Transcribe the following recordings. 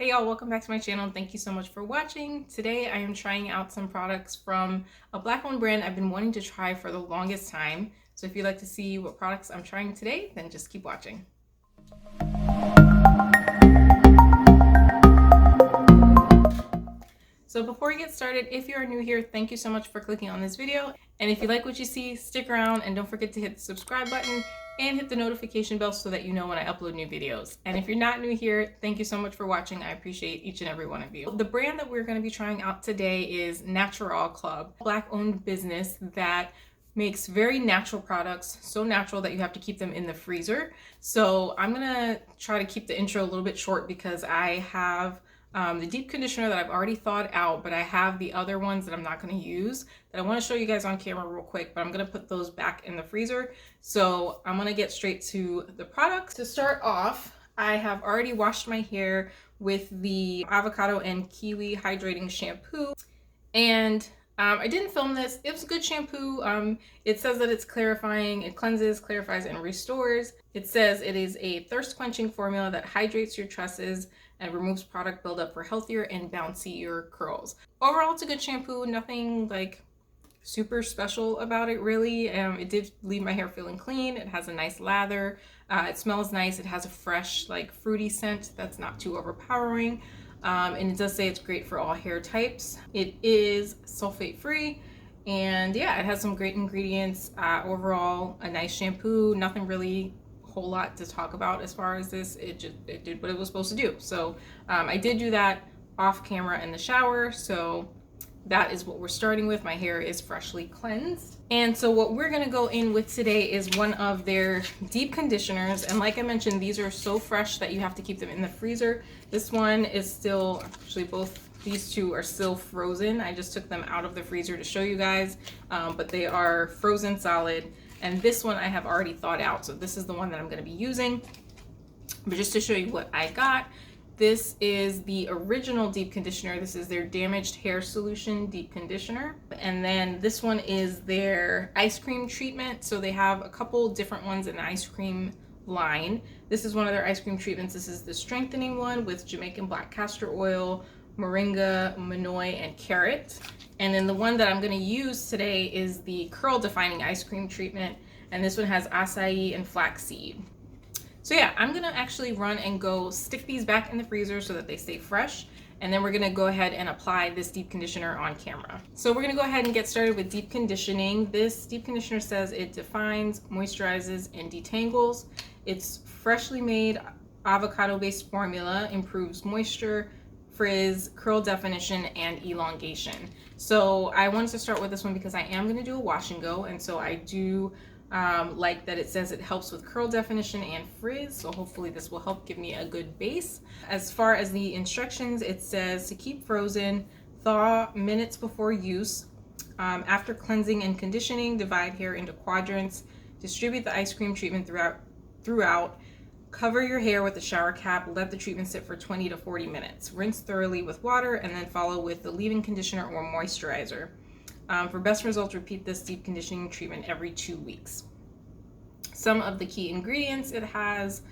Hey y'all, welcome back to my channel. Thank you so much for watching. Today I am trying out some products from a black-owned brand I've been wanting to try for the longest time. So if you'd like to see what products I'm trying today, then just keep watching. So before we get started, if you are new here, thank you so much for clicking on this video. And if you like what you see, stick around and don't forget to hit the subscribe button and hit the notification bell so that you know when I upload new videos. And if you're not new here, thank you so much for watching. I appreciate each and every one of you. The brand that we're going to be trying out today is Naturall Club, a black-owned business that makes very natural products, so natural that you have to keep them in the freezer. So I'm gonna try to keep the intro a little bit short because I have the deep conditioner that I've already thawed out, but I have the other ones that I'm not going to use that I want to show you guys on camera real quick, but I'm going to put those back in the freezer. So I'm going to get straight to the products. To start off, I have already washed my hair with the Avocado and Kiwi Hydrating Shampoo. And I didn't film this. It was a good shampoo. It says that it's clarifying, it cleanses, clarifies, and restores. It says it is a thirst-quenching formula that hydrates your tresses and removes product buildup for healthier and bouncier curls. Overall, it's a good shampoo. Nothing like super special about it, really. It did leave my hair feeling clean. It has a nice lather. It smells nice. It has a fresh, like fruity scent that's not too overpowering. And it does say it's great for all hair types. It is sulfate free, and yeah, it has some great ingredients. Overall, a nice shampoo. Nothing really whole lot to talk about as far as this. It did what it was supposed to do. So I did do that off camera in the shower. So that is what we're starting with. My hair is freshly cleansed. And so what we're gonna go in with today is one of their deep conditioners. And like I mentioned, these are so fresh that you have to keep them in the freezer. This one is still, actually both these two are still frozen. I just took them out of the freezer to show you guys, but they are frozen solid. And this one I have already thawed out. So this is the one that I'm gonna be using. But just to show you what I got, this is the original deep conditioner. This is their damaged hair solution deep conditioner. And then this one is their ice cream treatment. So they have a couple different ones in the ice cream line. This is one of their ice cream treatments. This is the strengthening one with Jamaican black castor oil, moringa, manoi, and carrot. And then the one that I'm gonna use today is the curl defining ice cream treatment. And this one has acai and flaxseed. So yeah, I'm gonna actually run and go stick these back in the freezer so that they stay fresh. And then we're gonna go ahead and apply this deep conditioner on camera. So we're gonna go ahead and get started with deep conditioning. This deep conditioner says it defines, moisturizes, and detangles. It's freshly made avocado-based formula, improves moisture, frizz, curl definition, and elongation. So I wanted to start with this one because I am gonna do a wash and go, and so I do like that it says it helps with curl definition and frizz, so hopefully this will help give me a good base. As far as the instructions, it says to keep frozen, thaw minutes before use. After cleansing and conditioning, divide hair into quadrants, distribute the ice cream treatment throughout, cover your hair with a shower cap, let the treatment sit for 20 to 40 minutes. Rinse thoroughly with water and then follow with the leave-in conditioner or moisturizer. For best results, repeat this deep conditioning treatment every 2 weeks. Some of the key ingredients it has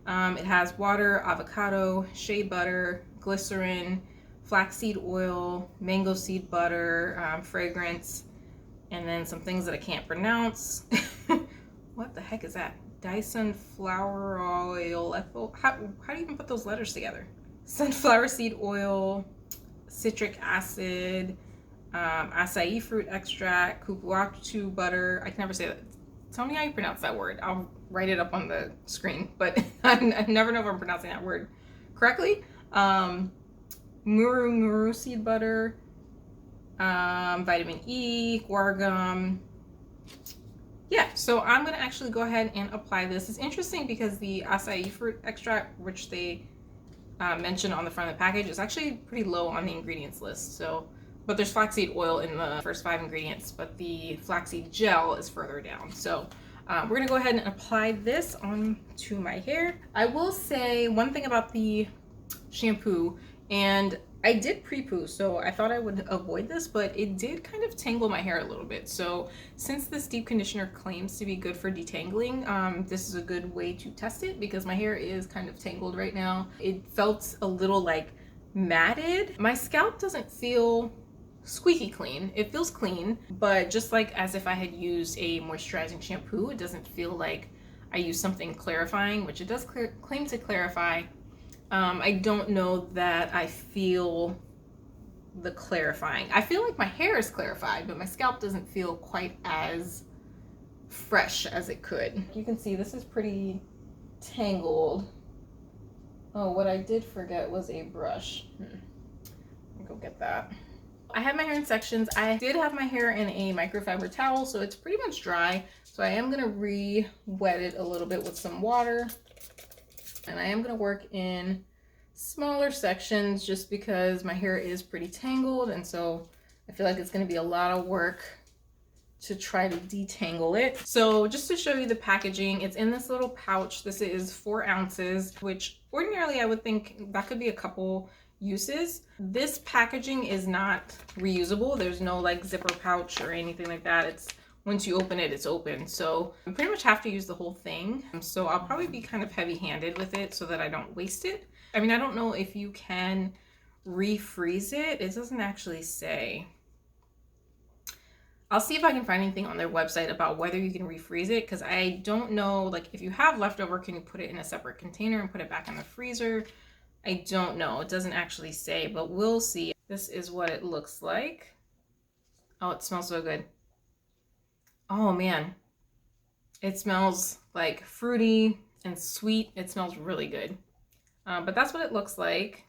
water, avocado, shea butter, glycerin, flaxseed oil, mango seed butter, fragrance, and then some things that I can't pronounce. What the heck is that? Sunflower oil. How do you even put those letters together? Sunflower seed oil, citric acid, acai fruit extract, cupuacu butter. I can never say that. Tell me how you pronounce that word. I'll write it up on the screen, but I never know if I'm pronouncing that word correctly. Muru seed butter, vitamin E, guar gum. Yeah, so I'm gonna actually go ahead and apply this. It's interesting because the acai fruit extract, which they mentioned on the front of the package, is actually pretty low on the ingredients list. So, but there's flaxseed oil in the first 5 ingredients, but the flaxseed gel is further down. So we're gonna go ahead and apply this onto my hair. I will say one thing about the shampoo, and I did pre-poo, so I thought I would avoid this, but it did kind of tangle my hair a little bit. So since this deep conditioner claims to be good for detangling, this is a good way to test it because my hair is kind of tangled right now. It felt a little like matted. My scalp doesn't feel squeaky clean. It feels clean, but just like as if I had used a moisturizing shampoo, it doesn't feel like I used something clarifying, which it does claim to clarify. I don't know that I feel the clarifying. I feel like my hair is clarified, but my scalp doesn't feel quite as fresh as it could. You can see this is pretty tangled. Oh, what I did forget was a brush. Let me go get that. I have my hair in sections. I did have my hair in a microfiber towel, so it's pretty much dry. So I am gonna re-wet it a little bit with some water. And I am going to work in smaller sections just because my hair is pretty tangled, and so I feel like it's going to be a lot of work to try to detangle it. So just to show you the packaging, it's in this little pouch. This is 4 ounces, which ordinarily I would think that could be a couple uses. This packaging is not reusable. There's no like zipper pouch or anything like that. It's once you open it, it's open. So I pretty much have to use the whole thing. So I'll probably be kind of heavy-handed with it so that I don't waste it. I mean, I don't know if you can refreeze it. It doesn't actually say. I'll see if I can find anything on their website about whether you can refreeze it, because I don't know, like if you have leftover, can you put it in a separate container and put it back in the freezer? I don't know. It doesn't actually say, but we'll see. This is what it looks like. Oh, it smells so good. Oh man, it smells like fruity and sweet. It smells really good. But that's what it looks like.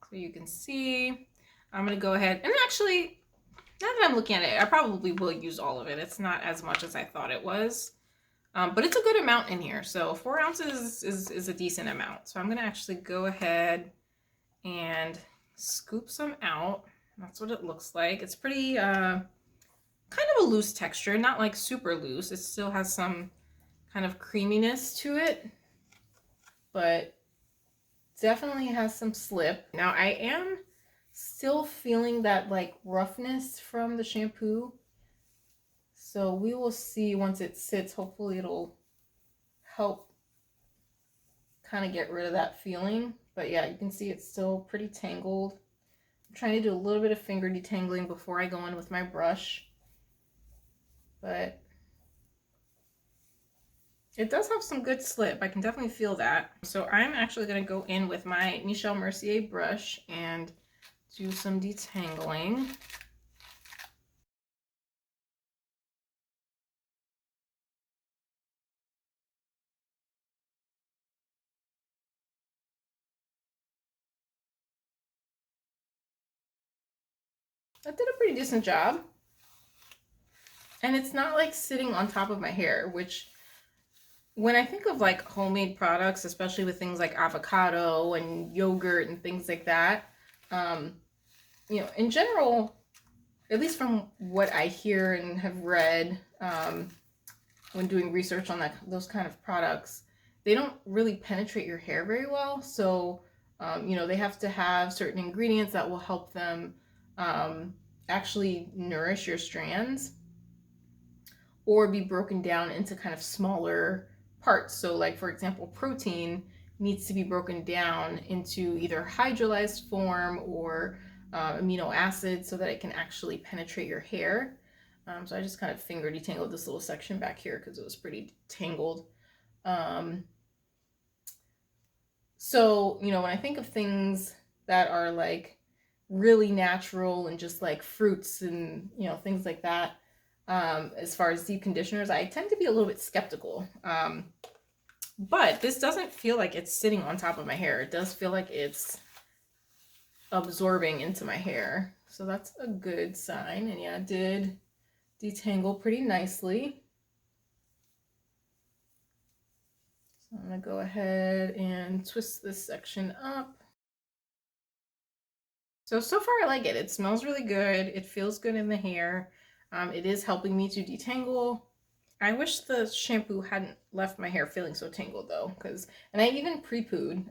So you can see, I'm gonna go ahead and actually, now that I'm looking at it, I probably will use all of it. It's not as much as I thought it was, but it's a good amount in here. So 4 ounces is a decent amount. So I'm gonna actually go ahead and scoop some out. That's what it looks like. It's pretty, kind of a loose texture, not like super loose. It still has some kind of creaminess to it, but definitely has some slip. Now I am still feeling that like roughness from the shampoo. So we will see once it sits. Hopefully it'll help kind of get rid of that feeling. But yeah, you can see it's still pretty tangled. I'm trying to do a little bit of finger detangling before I go in with my brush. But it does have some good slip. I can definitely feel that. So I'm actually going to go in with my Michel Mercier brush and do some detangling. That did a pretty decent job. And it's not like sitting on top of my hair, which when I think of like homemade products, especially with things like avocado and yogurt and things like that, you know, in general, at least from what I hear and have read when doing research on those kind of products, they don't really penetrate your hair very well. So, you know, they have to have certain ingredients that will help them actually nourish your strands, or be broken down into kind of smaller parts. So like, for example, protein needs to be broken down into either hydrolyzed form or amino acids so that it can actually penetrate your hair. So I just kind of finger detangled this little section back here because it was pretty tangled. So, you know, when I think of things that are like really natural and just like fruits and, you know, things like that, as far as deep conditioners, I tend to be a little bit skeptical. But this doesn't feel like it's sitting on top of my hair. It does feel like it's absorbing into my hair. So that's a good sign. And yeah, it did detangle pretty nicely. So I'm going to go ahead and twist this section up. So far I like it. It smells really good. It feels good in the hair. It is helping me to detangle. I wish the shampoo hadn't left my hair feeling so tangled though, and I even pre-pooed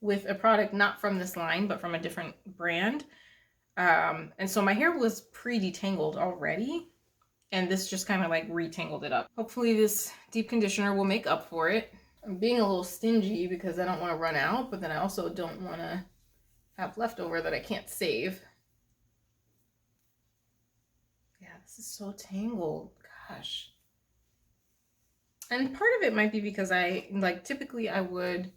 with a product not from this line, but from a different brand. And so my hair was pre-detangled already, and this just kind of like retangled it up. Hopefully this deep conditioner will make up for it. I'm being a little stingy because I don't want to run out, but then I also don't want to have leftover that I can't save. Yeah, this is so tangled. Gosh. And part of it might be because I, like, typically I would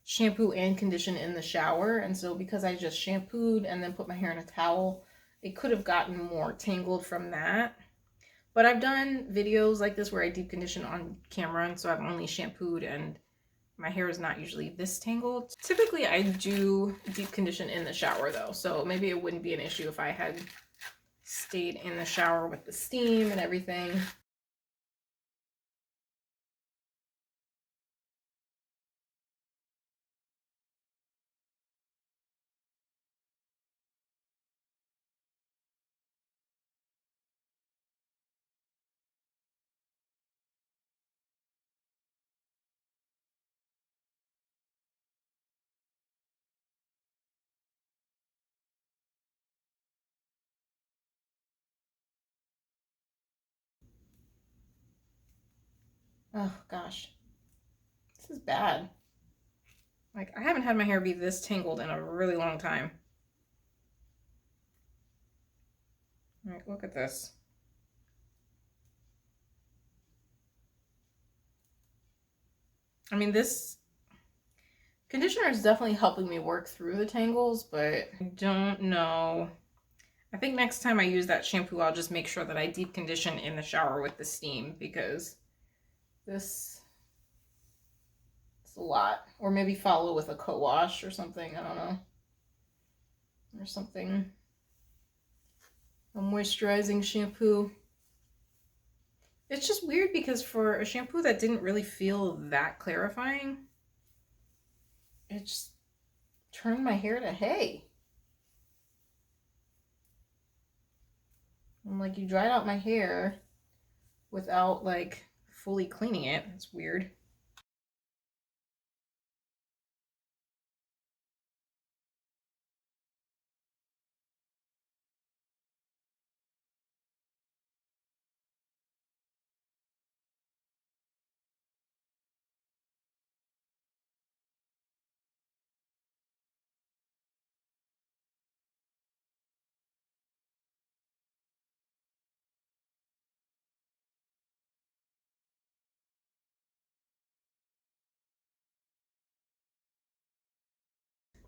shampoo and condition in the shower. And so because I just shampooed and then put my hair in a towel, it could have gotten more tangled from that. But I've done videos like this where I deep condition on camera, and so I've only shampooed and my hair is not usually this tangled. Typically I do deep condition in the shower though, so maybe it wouldn't be an issue if I had stayed in the shower with the steam and everything. Oh gosh, this is bad. Like, I haven't had my hair be this tangled in a really long time. Like, look at this. I mean, this conditioner is definitely helping me work through the tangles, but I don't know. I think next time I use that shampoo, I'll just make sure that I deep condition in the shower with the steam, because this is a lot. Or maybe follow with a co-wash or something, I don't know. Or something. A moisturizing shampoo. It's just weird because for a shampoo that didn't really feel that clarifying, it just turned my hair to hay. I'm like, you dried out my hair without like fully cleaning it. It's weird.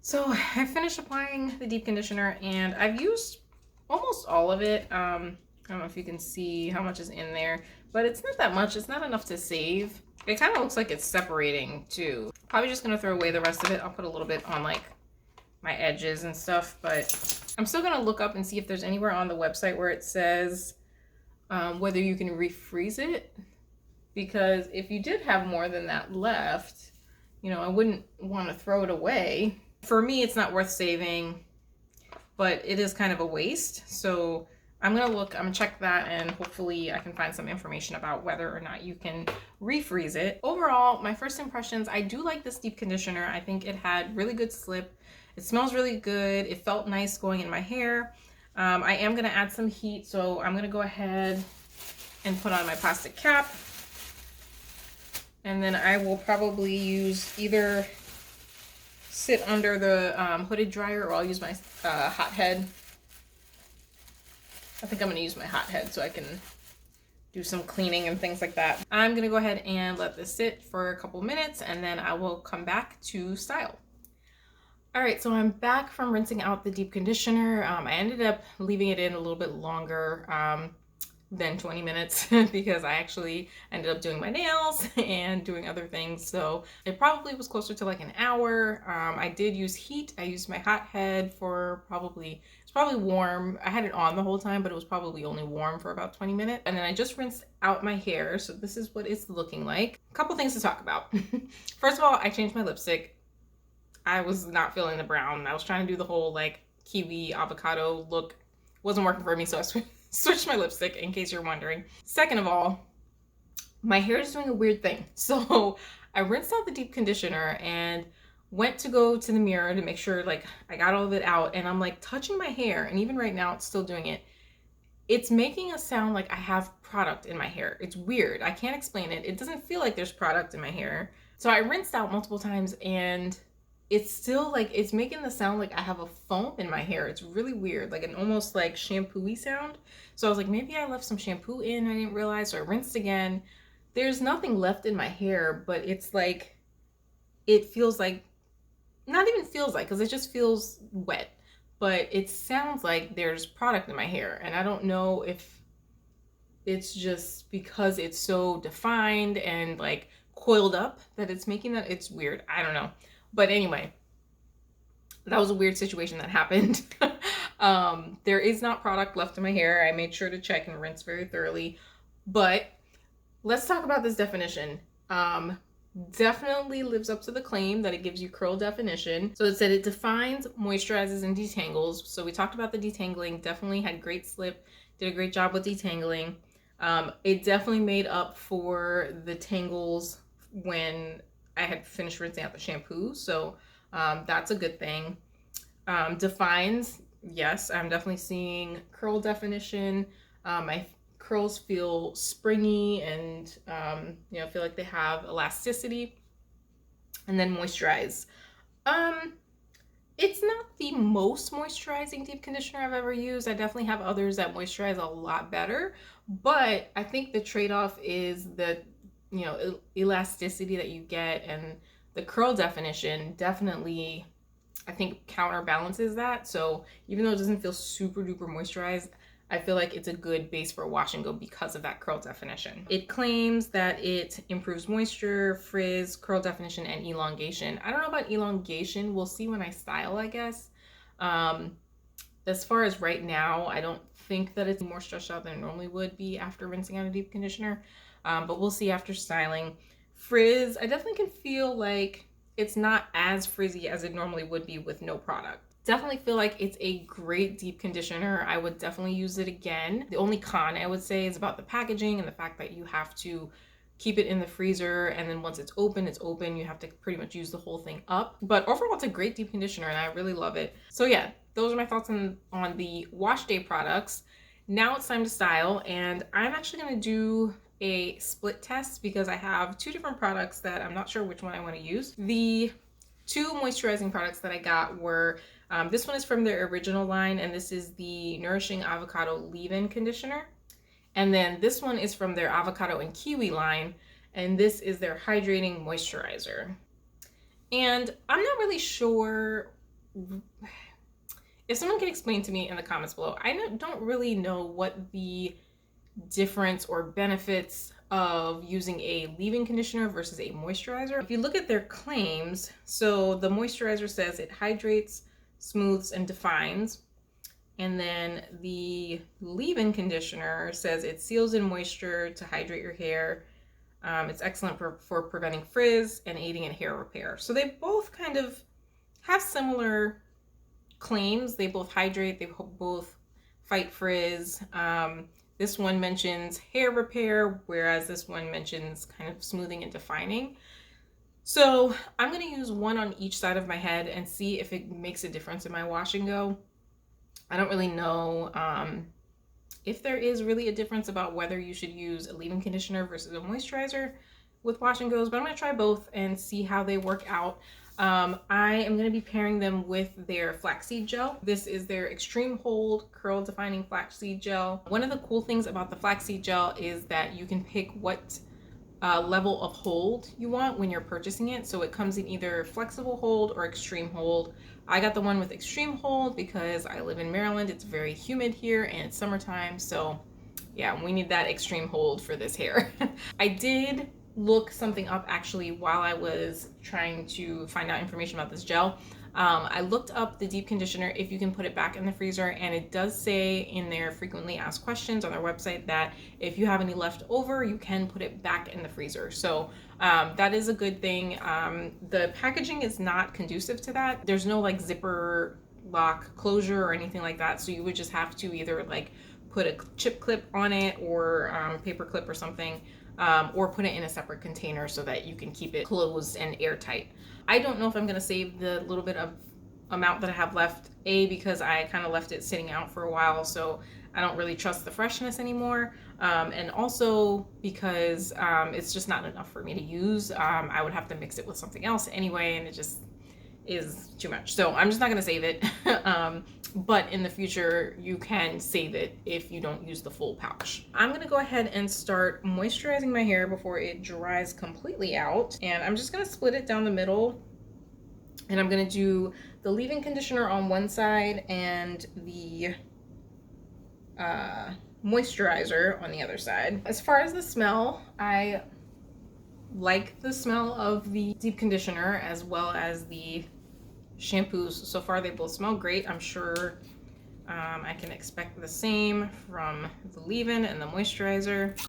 So I finished applying the deep conditioner and I've used almost all of it. I don't know if you can see how much is in there, but it's not that much. It's not enough to save. It kind of looks like it's separating too. Probably just gonna throw away the rest of it. I'll put a little bit on like my edges and stuff, but I'm still gonna look up and see if there's anywhere on the website where it says whether you can refreeze it. Because if you did have more than that left, you know, I wouldn't want to throw it away. For me, it's not worth saving, but it is kind of a waste. So I'm gonna look, I'm gonna check that, and hopefully I can find some information about whether or not you can refreeze it. Overall, my first impressions, I do like this deep conditioner. I think it had really good slip. It smells really good. It felt nice going in my hair. I am gonna add some heat, so I'm gonna go ahead and put on my plastic cap. And then I will probably use either sit under the hooded dryer, or I'll use my hot head. I think I'm gonna use my hot head so I can do some cleaning and things like that. I'm gonna go ahead and let this sit for a couple minutes, and then I will come back to style. All right, so I'm back from rinsing out the deep conditioner. I ended up leaving it in a little bit longer than 20 minutes because I actually ended up doing my nails and doing other things. So it probably was closer to like an hour. I did use heat. I used my hot head for it's probably warm. I had it on the whole time, but it was probably only warm for about 20 minutes. And then I just rinsed out my hair. So this is what it's looking like. A couple things to talk about. First of all, I changed my lipstick. I was not feeling the brown. I was trying to do the whole like kiwi avocado look. Wasn't working for me, so I switched my lipstick, in case you're wondering. Second of all, my hair is doing a weird thing. So I rinsed out the deep conditioner, and went to go to the mirror to make sure like I got all of it out, and I'm like touching my hair, and even right now it's still doing it. It's making a sound like I have product in my hair. It's weird. I can't explain it. It doesn't feel like there's product in my hair. So I rinsed out multiple times, and it's still like, it's making the sound like I have a foam in my hair. It's really weird, like an almost like shampoo-y sound. So I was like, maybe I left some shampoo in, I didn't realize, so I rinsed again. There's nothing left in my hair, but it's like, it feels like, not even feels like, because it just feels wet, but it sounds like there's product in my hair. And I don't know if it's just because it's so defined and like coiled up that it's making that. It's weird. I don't know. But anyway, that was a weird situation that happened. There is not product left in my hair. I made sure to check and rinse very thoroughly. But let's talk about this definition. Definitely lives up to the claim that it gives you curl definition. So it said it defines, moisturizes, and detangles. So we talked about the detangling. Definitely had great slip. Did a great job with detangling. It definitely made up for the tangles when I had finished rinsing out the shampoo. So that's a good thing. Defines, yes, I'm definitely seeing curl definition. My curls feel springy and you know, feel like they have elasticity. And then moisturize. It's not the most moisturizing deep conditioner I've ever used. I definitely have others that moisturize a lot better, but I think the trade-off is the, you know, elasticity that you get, and the curl definition definitely, I think, counterbalances that. So even though it doesn't feel super duper moisturized, I feel like it's a good base for a wash and go because of that curl definition. It claims that it improves moisture, frizz, curl definition, and elongation. I don't know about elongation. We'll see when I style, I guess. As far as right now, I don't think that it's more stretched out than it normally would be after rinsing out a deep conditioner. But we'll see after styling. Frizz, I definitely can feel like it's not as frizzy as it normally would be with no product. Definitely feel like it's a great deep conditioner. I would definitely use it again. The only con I would say is about the packaging and the fact that you have to keep it in the freezer, and then once it's open, it's open. You have to pretty much use the whole thing up. But overall, it's a great deep conditioner and I really love it. So yeah, those are my thoughts on the wash day products. Now it's time to style, and I'm actually gonna do a split test because I have two different products that I'm not sure which one I want to use. The two moisturizing products that I got were, this one is from their original line, and this is the Nourishing Avocado Leave-In Conditioner. And then this one is from their Avocado and Kiwi line, and this is their Hydrating Moisturizer. And I'm not really sure if someone can explain to me in the comments below. I don't really know what the difference or benefits of using a leave-in conditioner versus a moisturizer. If you look at their claims, so the moisturizer says it hydrates, smooths, and defines. And then the leave-in conditioner says it seals in moisture to hydrate your hair. It's excellent for preventing frizz and aiding in hair repair. So they both kind of have similar claims. They both hydrate, they both fight frizz. This one mentions hair repair, whereas this one mentions kind of smoothing and defining. So I'm going to use one on each side of my head and see if it makes a difference in my wash and go. I don't really know if there is really a difference about whether you should use a leave-in conditioner versus a moisturizer with wash and goes, but I'm going to try both and see how they work out. I am going to be pairing them with their flaxseed gel. This is their Extreme Hold Curl Defining Flaxseed Gel. One of the cool things about the flaxseed gel is that you can pick what level of hold you want when you're purchasing it. So it comes in either flexible hold or extreme hold. I got the one with extreme hold because I live in Maryland. It's very humid here and it's summertime. So yeah, we need that extreme hold for this hair. I did look something up actually while I was trying to find out information about this gel. I looked up the deep conditioner, if you can put it back in the freezer, and it does say in their frequently asked questions on their website that if you have any left over, you can put it back in the freezer. So that is a good thing. The packaging is not conducive to that. There's no like zipper lock closure or anything like that. So you would just have to either like put a chip clip on it or paper clip or something. or put it in a separate container so that you can keep it closed and airtight. I don't know if I'm going to save the little bit of amount that I have left, because I kind of left it sitting out for a while, so I don't really trust the freshness anymore, and also because it's just not enough for me to use. I would have to mix it with something else anyway, and it just is too much. So I'm just not going to save it. But in the future, you can save it if you don't use the full pouch. I'm going to go ahead and start moisturizing my hair before it dries completely out. And I'm just going to split it down the middle. And I'm going to do the leave-in conditioner on one side and the moisturizer on the other side. As far as the smell, I like the smell of the deep conditioner as well as the shampoos. So far they both smell great. I'm sure I can expect the same from the leave-in and the moisturizer.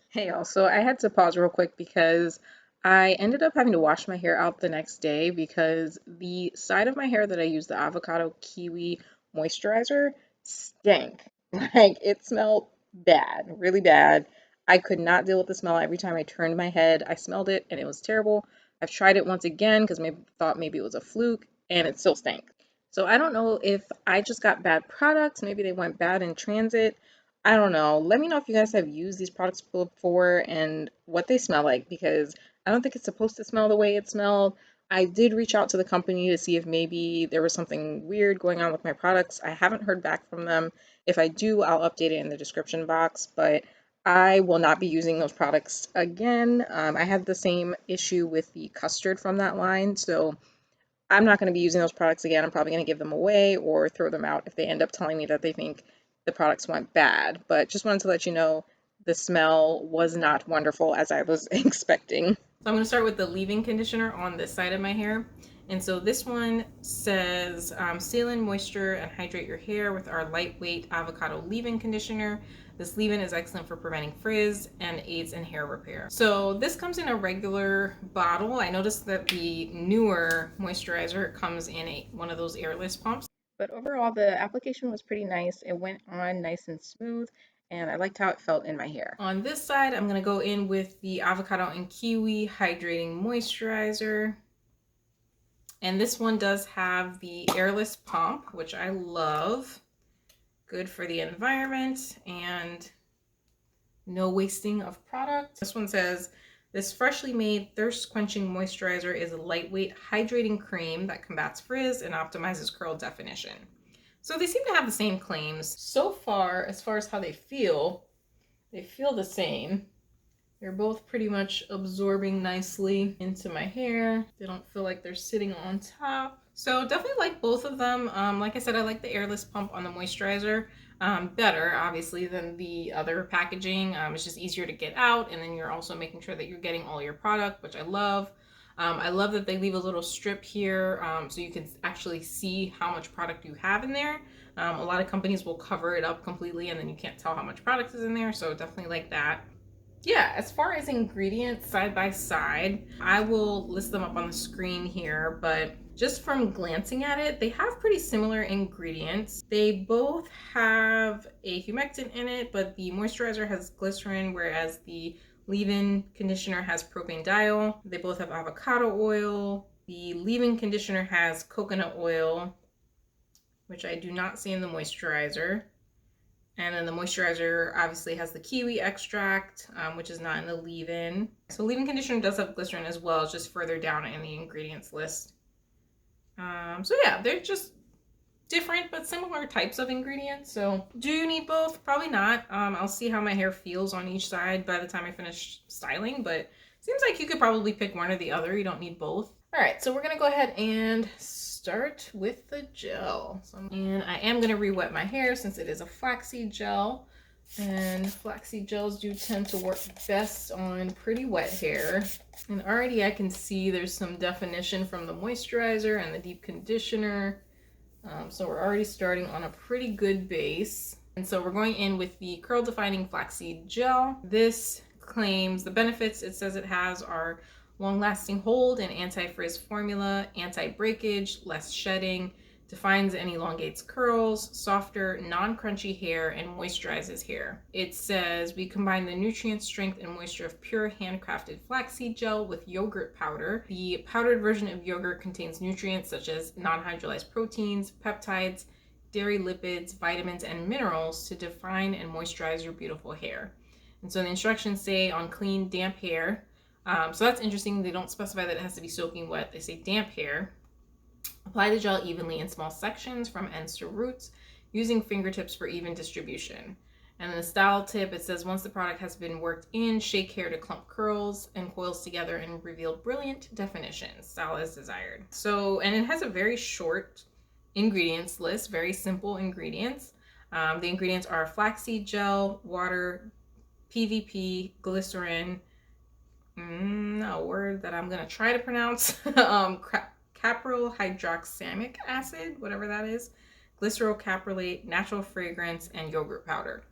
Hey y'all, so I had to pause real quick because I ended up having to wash my hair out the next day because the side of my hair that I used, the Avocado Kiwi moisturizer, stank. Like, it smelled bad, really bad. I could not deal with the smell. Every time I turned my head, I smelled it and it was terrible. I've tried it once again because maybe thought maybe it was a fluke, and it still stank. So I don't know if I just got bad products. Maybe they went bad in transit. I don't know. Let me know if you guys have used these products before and what they smell like, because I don't think it's supposed to smell the way it smelled. I did reach out to the company to see if maybe there was something weird going on with my products. I haven't heard back from them. If I do, I'll update it in the description box, but I will not be using those products again. I had the same issue with the custard from that line, so I'm not going to be using those products again. I'm probably going to give them away or throw them out if they end up telling me that they think the products went bad. But just wanted to let you know the smell was not wonderful as I was expecting. So I'm going to start with the leave-in conditioner on this side of my hair. And so this one says, seal in moisture and hydrate your hair with our lightweight avocado leave-in conditioner. This leave-in is excellent for preventing frizz and aids in hair repair. So this comes in a regular bottle. I noticed that the newer moisturizer comes in one of those airless pumps. But overall, the application was pretty nice. It went on nice and smooth, and I liked how it felt in my hair. On this side, I'm going to go in with the Avocado and Kiwi Hydrating Moisturizer. And this one does have the airless pump, which I love. Good for the environment and no wasting of product. This one says, this freshly made thirst-quenching moisturizer is a lightweight hydrating cream that combats frizz and optimizes curl definition. So they seem to have the same claims. So far as how they feel the same. They're both pretty much absorbing nicely into my hair. They don't feel like they're sitting on top. So definitely like both of them. Like I said, I like the airless pump on the moisturizer better, obviously, than the other packaging. It's just easier to get out, and then you're also making sure that you're getting all your product, which I love. I love that they leave a little strip here so you can actually see how much product you have in there. A lot of companies will cover it up completely and then you can't tell how much product is in there, so definitely like that. Yeah, as far as ingredients side by side, I will list them up on the screen here, but just from glancing at it, they have pretty similar ingredients. They both have a humectant in it, but the moisturizer has glycerin, whereas the leave-in conditioner has propanediol. They both have avocado oil. The leave-in conditioner has coconut oil, which I do not see in the moisturizer. And then the moisturizer obviously has the kiwi extract, which is not in the leave-in. So leave-in conditioner does have glycerin as well, it's just further down in the ingredients list. So yeah, they're just different but similar types of ingredients. So do you need both? Probably not. I'll see how my hair feels on each side by the time I finish styling, but seems like you could probably pick one or the other. You don't need both. All right, so we're gonna go ahead and start with the gel. And I am gonna re-wet my hair since it is a flaxseed gel. And flaxseed gels do tend to work best on pretty wet hair. And already I can see there's some definition from the moisturizer and the deep conditioner. So we're already starting on a pretty good base. And so we're going in with the curl defining flaxseed gel. This claims the benefits it says it has are long-lasting hold and anti-frizz formula, anti-breakage, less shedding, defines and elongates curls, softer, non-crunchy hair, and moisturizes hair. It says we combine the nutrient strength and moisture of pure handcrafted flaxseed gel with yogurt powder. The powdered version of yogurt contains nutrients such as non-hydrolyzed proteins, peptides, dairy lipids, vitamins, and minerals to define and moisturize your beautiful hair. And so the instructions say on clean, damp hair. So that's interesting. They don't specify that it has to be soaking wet. They say damp hair. Apply the gel evenly in small sections from ends to roots, using fingertips for even distribution. And then the style tip, it says once the product has been worked in, shake hair to clump curls and coils together and reveal brilliant definition. Style as desired. So, and it has a very short ingredients list, very simple ingredients. The ingredients are flaxseed gel, water, PVP, glycerin, a word that I'm going to try to pronounce, capryl hydroxamic acid, whatever that is, glycerol caprylate, natural fragrance, and yogurt powder.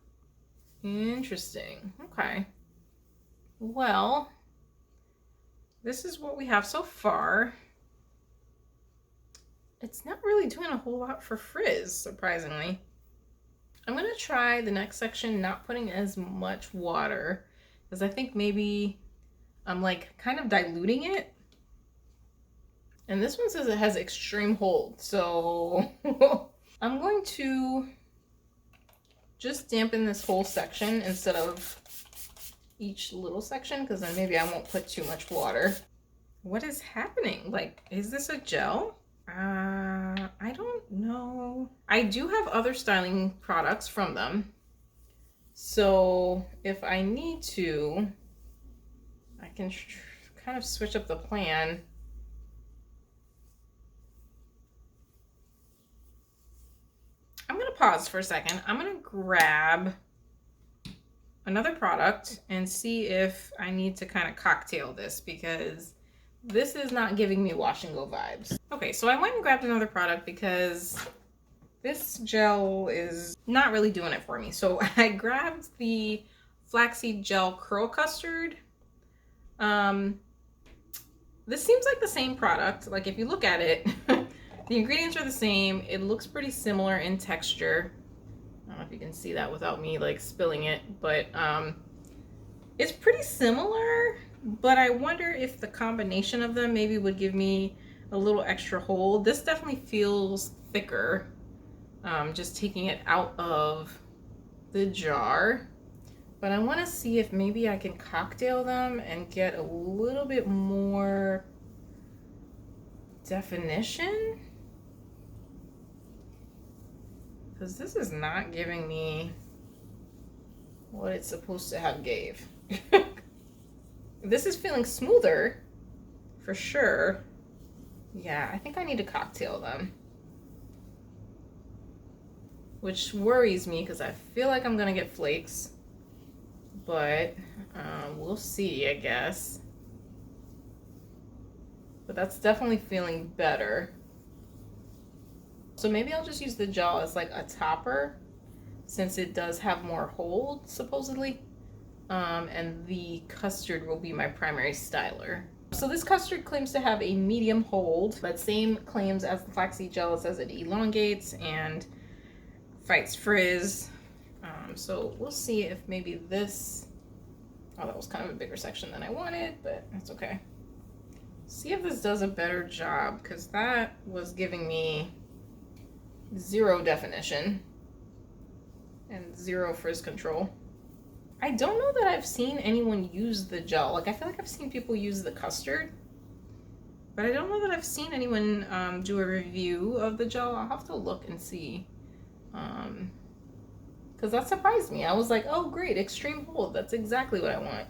Interesting. Okay. Well, this is what we have so far. It's not really doing a whole lot for frizz, surprisingly. I'm going to try the next section not putting as much water, because I think maybe I'm like kind of diluting it. And this one says it has extreme hold, so I'm going to just dampen this whole section instead of each little section, because then maybe I won't put too much water. What is happening? Like, is this a gel? I don't know. I do have other styling products from them, so if I need to, I can kind of switch up the plan. I'm going to pause for a second. I'm going to grab another product and see if I need to kind of cocktail this, because this is not giving me wash and go vibes. Okay, so I went and grabbed another product because this gel is not really doing it for me. So I grabbed the Flaxseed Gel Curl Custard. This seems like the same product. Like, if you look at it, the ingredients are the same. It looks pretty similar in texture. I don't know if you can see that without me like spilling it, but it's pretty similar, but I wonder if the combination of them maybe would give me a little extra hold. This definitely feels thicker, just taking it out of the jar. But I want to see if maybe I can cocktail them and get a little bit more definition. Because this is not giving me what it's supposed to have gave. This is feeling smoother, for sure. Yeah, I think I need to cocktail them. Which worries me because I feel like I'm going to get flakes. But we'll see, I guess. But that's definitely feeling better. So maybe I'll just use the gel as like a topper, since it does have more hold, supposedly. And the custard will be my primary styler. So this custard claims to have a medium hold, but same claims as the flaxseed gel. It says it elongates and fights frizz. So we'll see if maybe this, oh, that was kind of a bigger section than I wanted, but that's okay. See if this does a better job, because that was giving me 0 definition and 0 frizz control. I don't know that I've seen anyone use the gel. Like, I feel like I've seen people use the custard, but I don't know that I've seen anyone do a review of the gel. I'll have to look and see. Because that surprised me. I was like, oh great, extreme hold. That's exactly what I want.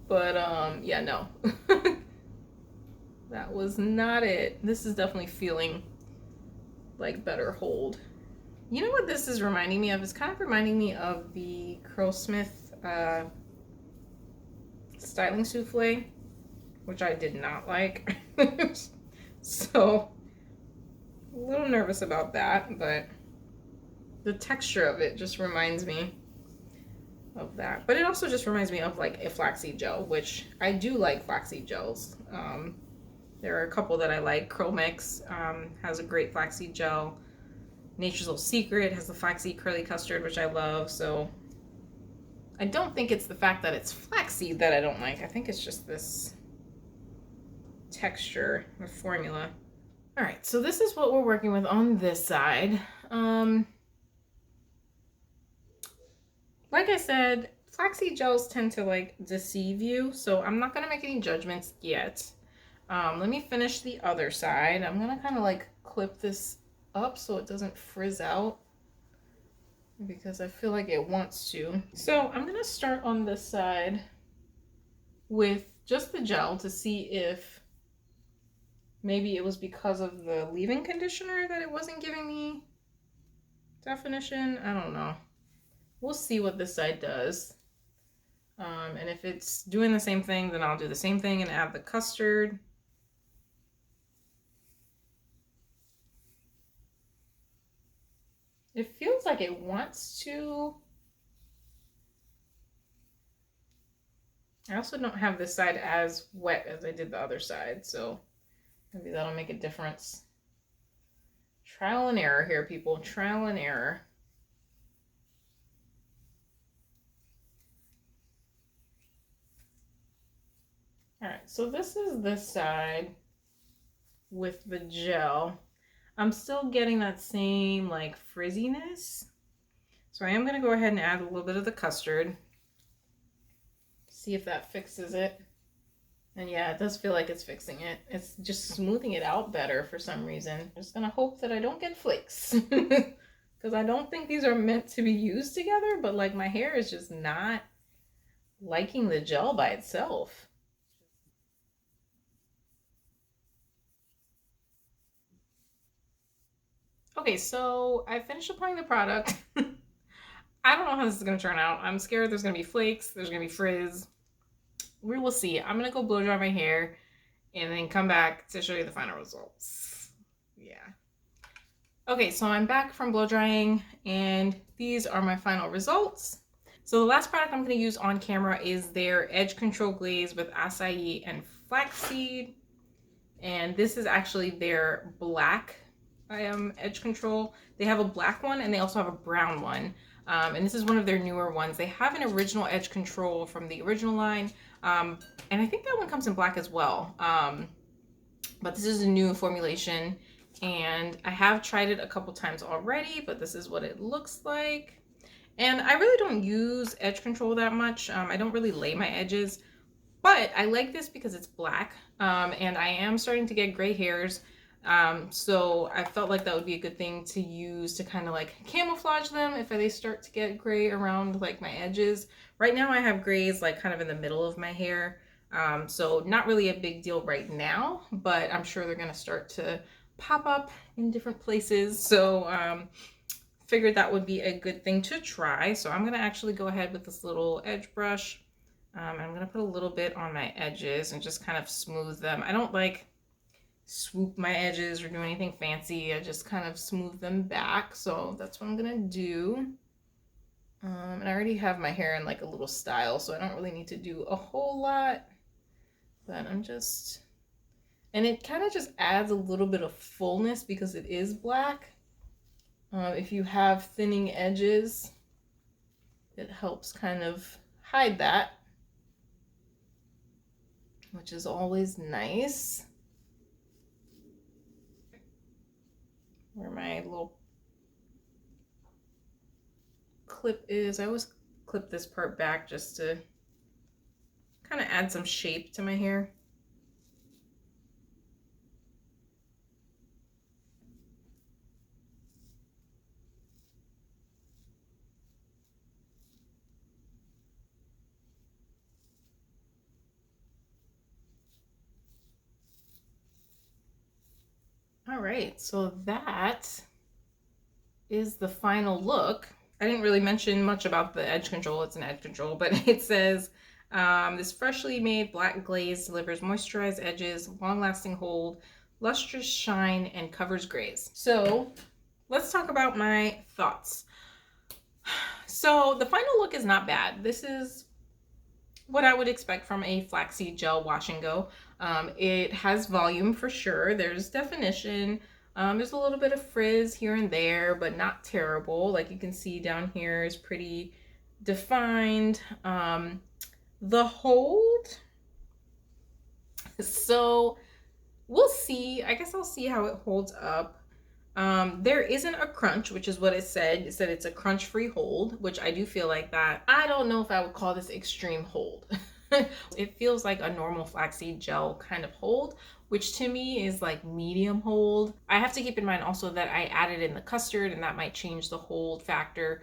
But yeah, no. That was not it. This is definitely feeling like better hold. You know what this is reminding me of? It's kind of reminding me of the Curlsmith styling souffle, which I did not like. So, a little nervous about that, but the texture of it just reminds me of that. But it also just reminds me of like a flaxseed gel, which I do like flaxseed gels. There are a couple that I like. Curl Mix has a great flaxseed gel. Nature's Little Secret has the flaxseed curly custard, which I love. So I don't think it's the fact that it's flaxseed that I don't like. I think it's just this texture, the formula. All right, so this is what we're working with on this side. Like I said, flaxseed gels tend to like deceive you, so I'm not gonna make any judgments yet. Let me finish the other side. I'm gonna kind of like clip this up so it doesn't frizz out because I feel like it wants to. So I'm gonna start on this side with just the gel to see if maybe it was because of the leave-in conditioner that it wasn't giving me definition. I don't know. We'll see what this side does. And if it's doing the same thing, then I'll do the same thing and add the custard. It feels like it wants to. I also don't have this side as wet as I did the other side, so maybe that'll make a difference. Trial and error here, people. Trial and error. All right, so this is this side with the gel. I'm still getting that same like frizziness. So I am gonna go ahead and add a little bit of the custard. See if that fixes it. And yeah, it does feel like it's fixing it. It's just smoothing it out better for some reason. I'm just gonna hope that I don't get flakes. Because I don't think these are meant to be used together, but like my hair is just not liking the gel by itself. Okay, so I finished applying the product. I don't know how this is gonna turn out. I'm scared there's gonna be flakes, there's gonna be frizz. We will see. I'm gonna go blow dry my hair and then come back to show you the final results. Yeah. Okay, so I'm back from blow drying and these are my final results. So the last product I'm gonna use on camera is their Edge Control Glaze with acai and flaxseed. And this is actually their black edge control. They have a black one and they also have a brown one. And this is one of their newer ones. They have an original edge control from the original line. And I think that one comes in black as well. But this is a new formulation and I have tried it a couple times already, but this is what it looks like. And I really don't use edge control that much. I don't really lay my edges, but I like this because it's black. And I am starting to get gray hairs. So I felt like that would be a good thing to use to kind of like camouflage them if they start to get gray around like my edges. Right now I have grays like kind of in the middle of my hair. So not really a big deal right now, but I'm sure they're going to start to pop up in different places. So figured that would be a good thing to try. So I'm going to actually go ahead with this little edge brush. I'm going to put a little bit on my edges and just kind of smooth them. I don't like swoop my edges or do anything fancy. I just kind of smooth them back. So that's what I'm gonna do. And I already have my hair in like a little style, so I don't really need to do a whole lot. But I'm just, and it kind of just adds a little bit of fullness because it is black. If you have thinning edges, it helps kind of hide that, which is always nice. Where my little clip is, I always clip this part back just to kind of add some shape to my hair. All right, so that is the final look. I didn't really mention much about the edge control. It's an edge control, but it says this freshly made black glaze delivers moisturized edges, long-lasting hold, lustrous shine, and covers grays. So let's talk about my thoughts. So the final look is not bad. This is what I would expect from a flaxseed gel wash and go. It has volume for sure. There's definition. There's a little bit of frizz here and there, but not terrible. Like you can see down here is pretty defined. The hold, so we'll see. I guess I'll see how it holds up. There isn't a crunch, which is what it said. It said it's a crunch-free hold, which I do feel like that. I don't know if I would call this extreme hold. It feels like a normal flaxseed gel kind of hold, which to me is like medium hold. I have to keep in mind also that I added in the custard and that might change the hold factor.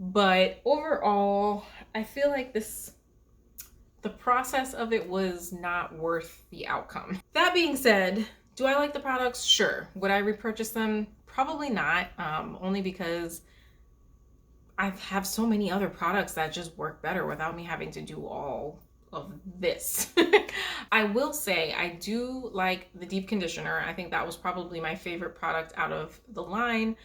But overall, I feel like the process of it was not worth the outcome. That being said, do I like the products? Sure. Would I repurchase them? Probably not, only because I have so many other products that just work better without me having to do all of this. I will say I do like the deep conditioner. I think that was probably my favorite product out of the line.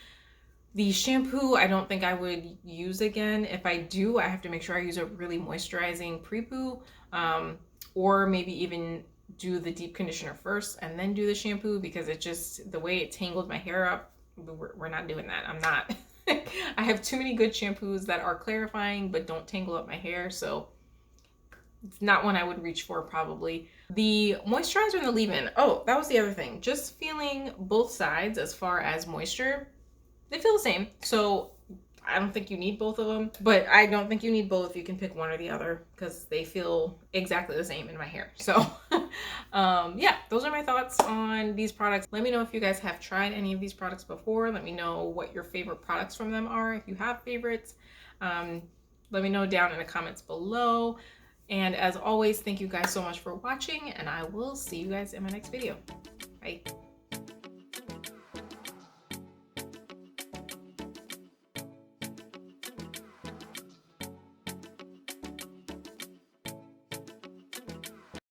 The shampoo, I don't think I would use again. If I do, I have to make sure I use a really moisturizing pre-poo, or maybe even do the deep conditioner first and then do the shampoo, because it just, the way it tangled my hair up, we're not doing that. I'm not. I have too many good shampoos that are clarifying but don't tangle up my hair, so it's not one I would reach for probably. The moisturizer and the leave-in, oh, that was the other thing. Just feeling both sides as far as moisture, they feel the same. So I don't think you need both of them, but I don't think you need both. You can pick one or the other because they feel exactly the same in my hair. So yeah, those are my thoughts on these products. Let me know if you guys have tried any of these products before. Let me know what your favorite products from them are, if you have favorites. Let me know down in the comments below. And as always, thank you guys so much for watching, and I will see you guys in my next video. Bye.